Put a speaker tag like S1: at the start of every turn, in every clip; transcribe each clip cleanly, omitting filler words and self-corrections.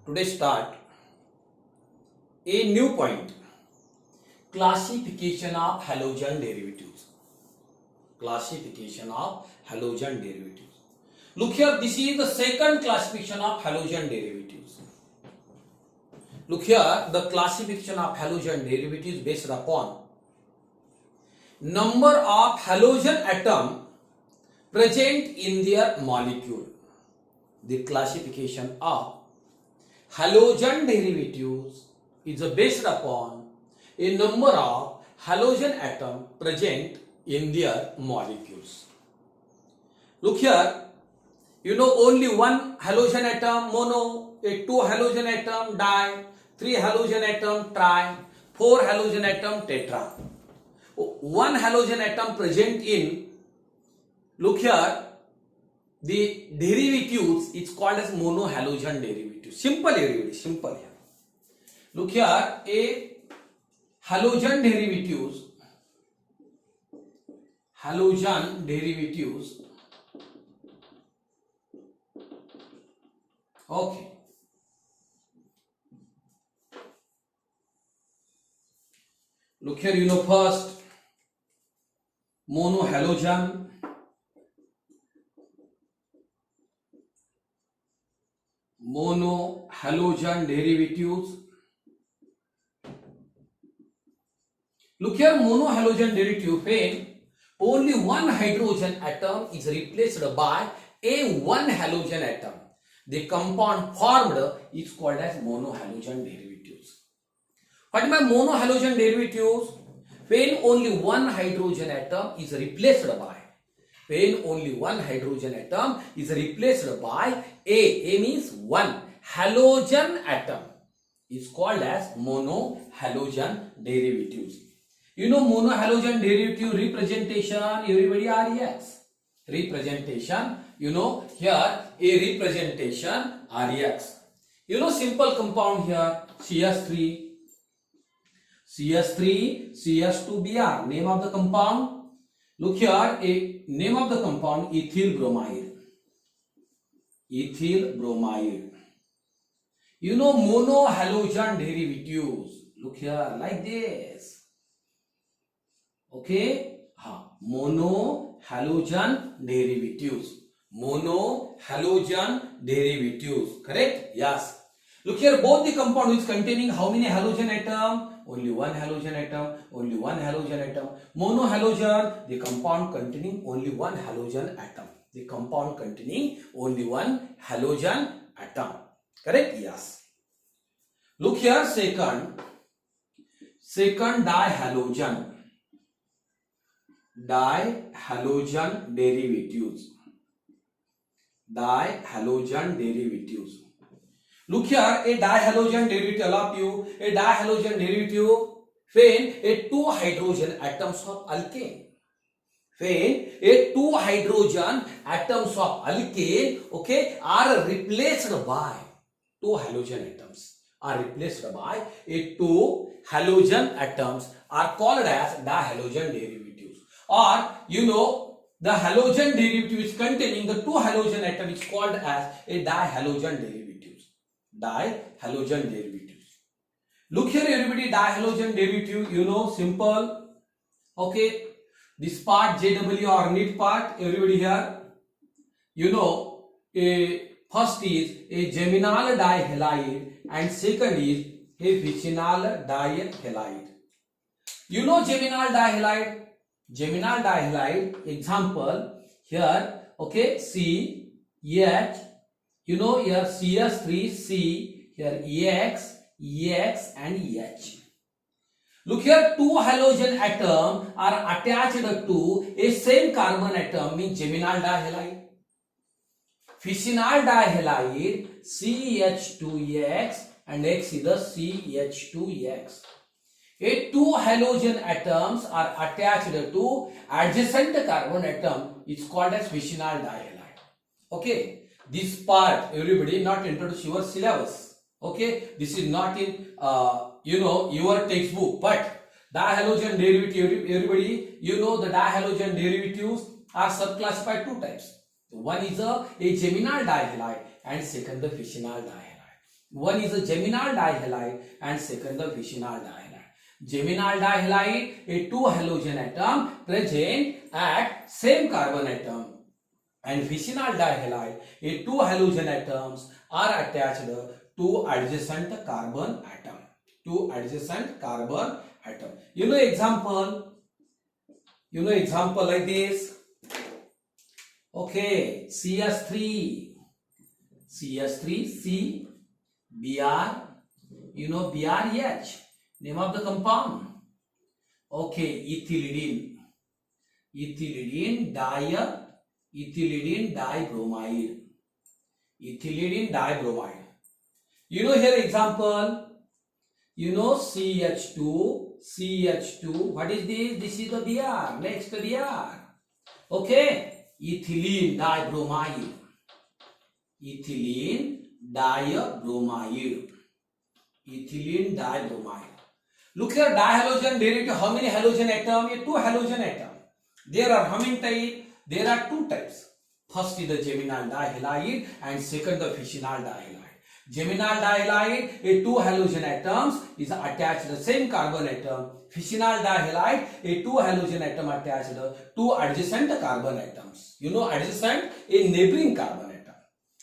S1: Today start a new point. Classification of halogen derivatives. Classification of halogen derivatives. Look here, this is the second classification of halogen derivatives. Look here, the classification of halogen derivatives based upon number of halogen atom present in their molecule. The classification of halogen derivatives is based upon a number of halogen atom present in their molecules. Look here, you know only one halogen atom mono, a two halogen atom di, three halogen atom tri, four halogen atom tetra. One halogen atom present in, look here, the derivatives is called as monohalogen derivative. Simple everybody, simple here. Look here, a halogen derivatives, okay. Look here, you know first, monohalogen, derivatives. Look here, monohalogen derivative when only one hydrogen atom is replaced by a one halogen atom. The compound formed is called as monohalogen derivatives. What is my monohalogen derivatives? When only one hydrogen atom is replaced by, A means one halogen atom is called as monohalogen derivatives. You know monohalogen derivative representation, everybody REX. Representation, you know here a representation REX. You know simple compound here CS3, CS2Br. Name of the compound. Look here, a name of the compound ethyl bromide. You know monohalogen derivatives. Look here like this. Okay, monohalogen derivatives. Correct? Yes. Look here, both the compound is containing how many halogen atom? Only one halogen atom. Monohalogen, the compound containing only one halogen atom. Correct? Yes. Look here, second dihalogen derivatives. Look here, a dihalogen derivative, all of you, a dihalogen derivative when a two hydrogen atoms of alkane. Okay, are replaced by two halogen atoms. Are called as dihalogen derivatives. Or you know the halogen derivative is containing the two halogen atom is called as a dihalogen derivatives. Look here everybody, dihalogen derivative, you know simple. Okay, this part JW or need part, everybody here, you know first is a geminal dihalide and second is a vicinal dihalide. You know geminal dihalide, example here, okay, C, H, you know here CS3, C, here EX and H. Look here, two halogen atom are attached to a same carbon atom, means geminal dihalide. Vicinal dihalide, CH2X and X is the CH2X. A two halogen atoms are attached to adjacent carbon atom, it's called as vicinal dihalide. Okay, this part everybody not introduced your syllabus. Okay, this is not in you know your textbook, but dihalogen derivative, everybody you know the dihalogen derivatives are subclassified two types. One is a geminal dihalide and second the vicinal dihalide. One is a geminal dihalide and second the vicinal dihalide. Geminal dihalide, a two halogen atom present at same carbon atom, and vicinal dihalide, a two halogen atoms are attached to adjacent carbon atom. To adjacent carbon atom. You know example like this. Okay, CH3, C, Br, BRH, name of the compound. Okay, ethylidene dibromide. Ethylidene dibromide. You know here example. You know CH2. What is this? This is the Br. Next Br. Okay. Ethylene dibromide. Look here, dihalogen derivative. How many halogen atom? Two halogen atom. There are how many types? There are two types. First is the geminal dihalide and second the vicinal dihalide. Geminal dihalide, a two halogen atoms is attached to the same carbon atom. Vicinal dihalide, a two halogen atom attached to two adjacent carbon atoms. You know adjacent, a neighboring carbon atom.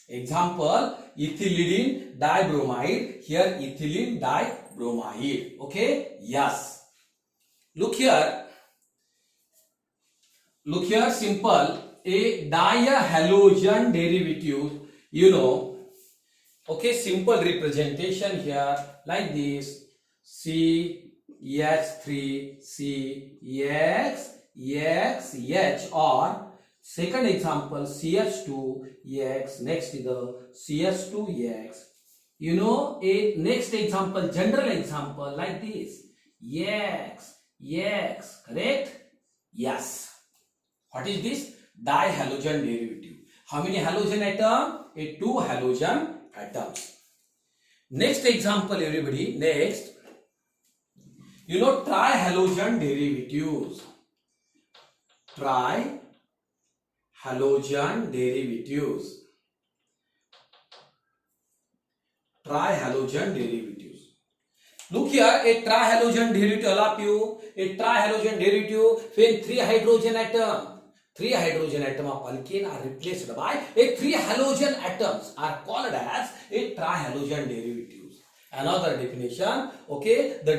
S1: Example, ethylidene dibromide. Here ethylene dibromide. Okay? Yes. Look here, simple. A dihalogen derivative, okay, simple representation here like this. CH3, CXH, or second example CH2X, next is the CH2X. A next example, general example like this. X, correct? Yes. What is this? Dihalogen derivative. How many halogen atom? A two halogen atoms. Next example, everybody. Next, trihalogen derivatives. Trihalogen derivatives. Look here, a trihalogen derivative. All of you, a trihalogen derivative when three hydrogen atom of alkane are replaced by a three halogen atoms are called as a trihalogen derivatives. Another definition, okay, the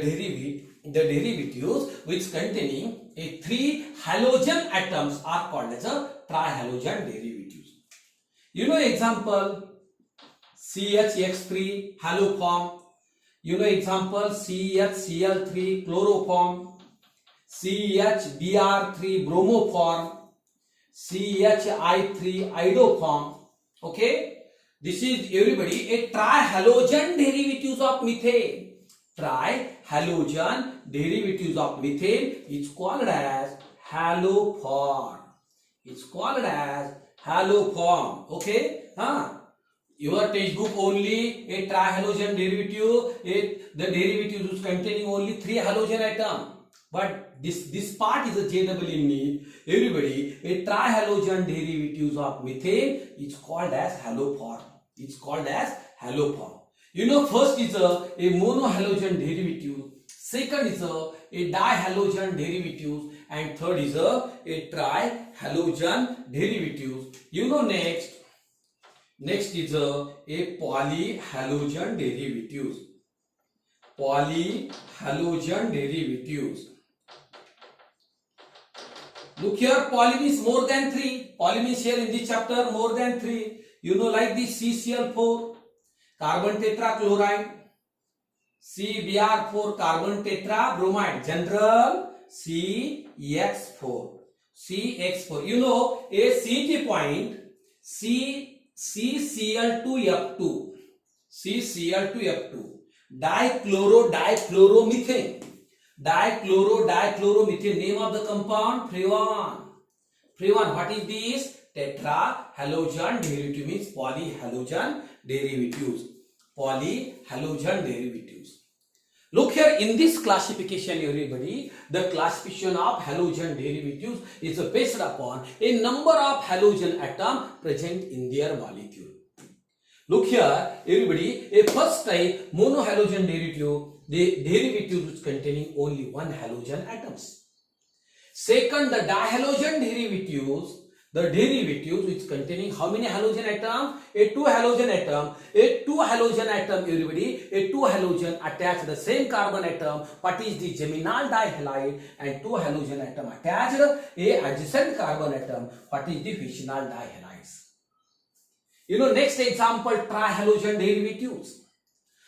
S1: derivatives which containing a three halogen atoms are called as a trihalogen derivatives. Example, CHX3 haloform. Example, CHCl3 chloroform, CHBr3 bromoform, CHI3 iodoform. Okay, this is everybody a trihalogen derivatives of methane. Trihalogen derivatives of methane is called as haloform. Okay, your textbook only a trihalogen derivative. The derivative is containing only three halogen atom. But this part is a JEE need. Everybody, a trihalogen derivatives of methane is called as haloform. First is a monohalogen derivative. Second is a dihalogen derivative, and third is a trihalogen derivative. Next is a polyhalogen derivatives. Look here, poly means more than three. Poly means here in this chapter more than three. Like this CCl4, carbon tetrachloride, CBr4, carbon tetrabromide, general CX4. A CT point, CCl2F2, dichloromethane. Name of the compound, Freon. What is this? Tetrahalogen derivative means polyhalogen derivatives. Look here, in this classification, everybody, the classification of halogen derivatives is based upon a number of halogen atoms present in their molecule. Look here, everybody, a first type monohalogen derivative, the derivative is containing only one halogen atoms. Second, the dihalogen derivatives, the derivatives which containing how many halogen atom? A two halogen atom. A two halogen atom, everybody, a two halogen attached to the same carbon atom. What is the geminal dihalide? And two halogen atom attached a adjacent carbon atom. What is the fissional dihalides? You know, next example, trihalogen derivatives.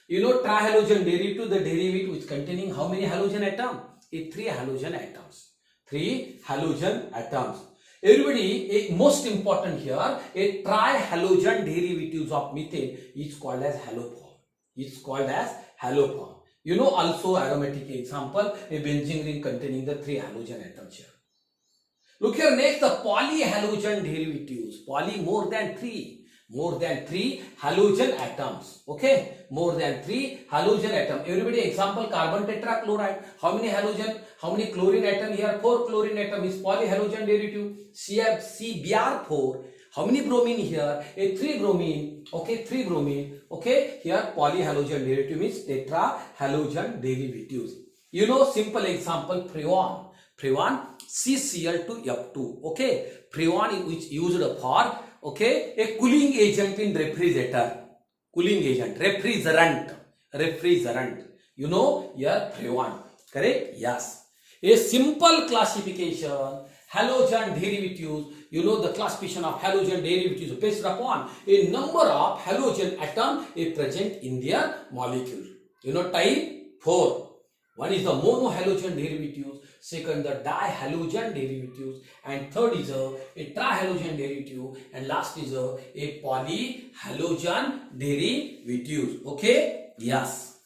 S1: You know, trihalogen derivative, the derivative which containing how many halogen atom? A three halogen atoms. Three halogen atoms. Everybody, most important here, a trihalogen derivatives of methane is called as haloform. It's called as haloform. You know, also aromatic example, a benzene ring containing the three halogen atoms here. Look here, next the polyhalogen derivatives. Poly more than three halogen atoms. Okay, more than three halogen atom. Everybody, example, carbon tetrachloride. How many halogen? How many chlorine atom here? 4 chlorine atom is polyhalogen derivative. CbR4. How many bromine here? A 3 bromine. Okay, 3 bromine. Okay, here polyhalogen derivative means tetrahalogen derivatives. You know, simple example, freon. Freon CCl2F2. Okay, freon which used for, okay, a cooling agent in refrigerator. Cooling agent, refrigerant. You know, here freon. Correct? Yes. A simple classification, halogen derivatives. You know, the classification of halogen derivatives based upon a number of halogen atoms present in their molecule. You know, type 4. One is the monohalogen derivatives, second the dihalogen derivatives, and third is a trihalogen derivative, and last is a polyhalogen derivatives. Okay? Yes.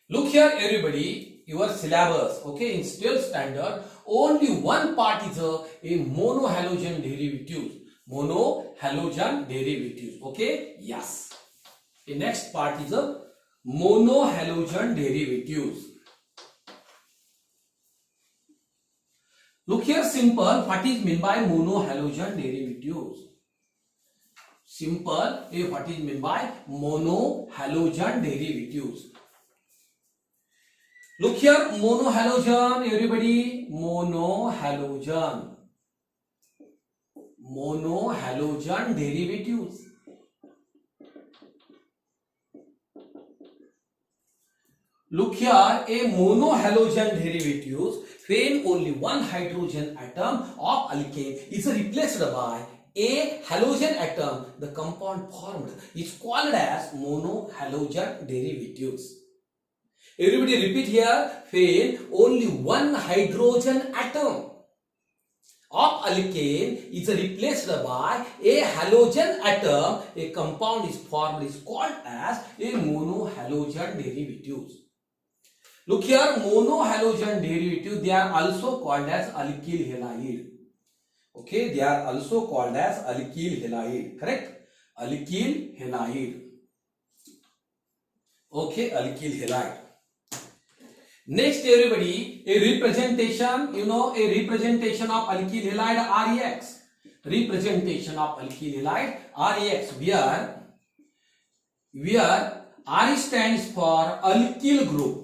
S1: Look here, everybody, your syllabus. Okay, in 12th standard, only one part is a monohalogen derivatives. Monohalogen derivatives. Okay? Yes. The next part is a monohalogen derivatives. Look here, simple, what is meant by monohalogen derivatives? Simple, what is meant by monohalogen derivatives? Look here, monohalogen, everybody, monohalogen derivatives. Look here, a monohalogen derivatives when only one hydrogen atom of alkane is replaced by a halogen atom, the compound formed is called as monohalogen derivatives. Everybody repeat here, when only one hydrogen atom of alkane is replaced by a halogen atom, a compound is formed is called as a monohalogen derivatives. Look here, monohalogen derivative, they are also called as alkyl halide. Okay, they are also called as alkyl halide. Correct? Alkyl halide. Okay, alkyl halide. Next, everybody, a representation, you know, a representation of alkyl halide REX. Representation of alkyl halide REX, where R stands for alkyl group.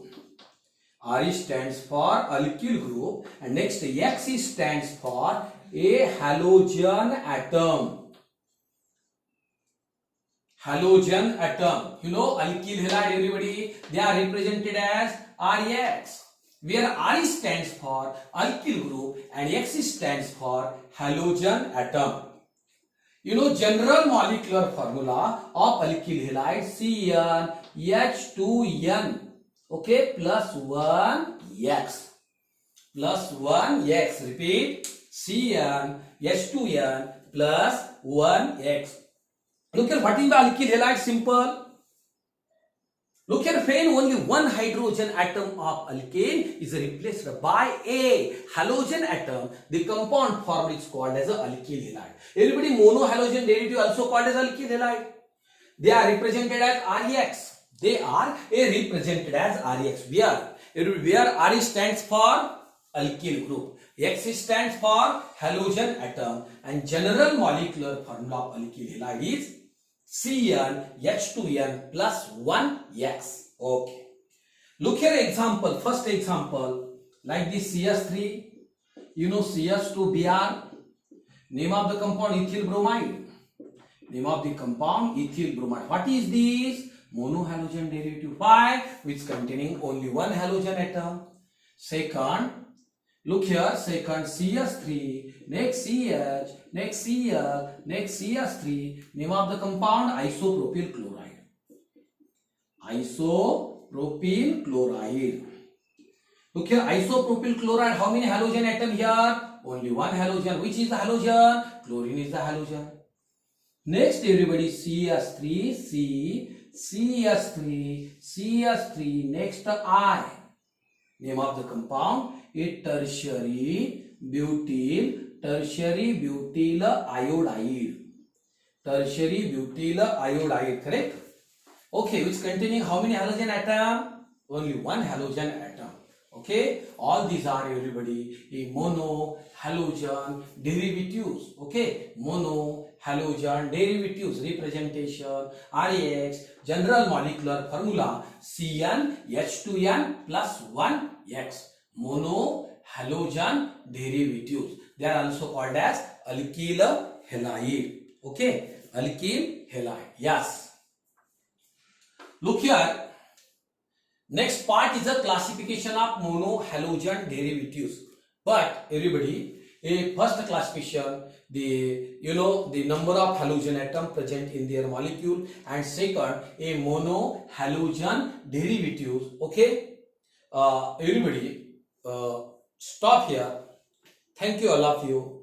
S1: R stands for alkyl group, and next X stands for a halogen atom. Halogen atom. You know, alkyl halide, everybody, they are represented as REX, where R stands for alkyl group and X stands for halogen atom. You know, general molecular formula of alkyl halide CnH2n. Okay, plus 1x. Plus 1x. Repeat. CnH2n plus 1x. Look here, what is the alkyl halide? Simple. Look here, when only one hydrogen atom of alkane is replaced by a halogen atom, the compound formed is called as a alkyl halide. Everybody, monohalogen derivative also called as alkyl halide. They are represented as REX. They are represented as REX. Where R stands for alkyl group, X stands for halogen atom, and general molecular formula of alkyl halide is Cn H2n plus 1x. Okay. Look here example. First example, like this CH3, you know CH2Br. Name of the compound ethyl bromide. Name of the compound ethyl bromide. What is this? Monohalogen derivative pi, which containing only one halogen atom. Second, look here, second CH3, next CH, next Cl, next CH3. Name of the compound isopropyl chloride. Isopropyl chloride. Look here, isopropyl chloride, how many halogen atom here? Only one halogen. Which is the halogen? Chlorine is the halogen. Next, everybody, CH3, CH3, CH3, next I. Name of the compound is tertiary butyl iodide. Tertiary butyl iodide, correct? Okay, which containing how many halogen atom? Only one halogen atom. Okay, all these are everybody a mono halogen derivatives. Okay, mono halogen derivatives representation RAX general molecular formula CnH2n plus 1x. Mono halogen derivatives. They are also called as alkyl halide. Okay, alkyl halide. Yes. Look here. Next part is a classification of monohalogen derivatives. But everybody, a first classification, the number of halogen atom present in their molecule, and second, a monohalogen derivatives. Okay, everybody, stop here. Thank you all of you.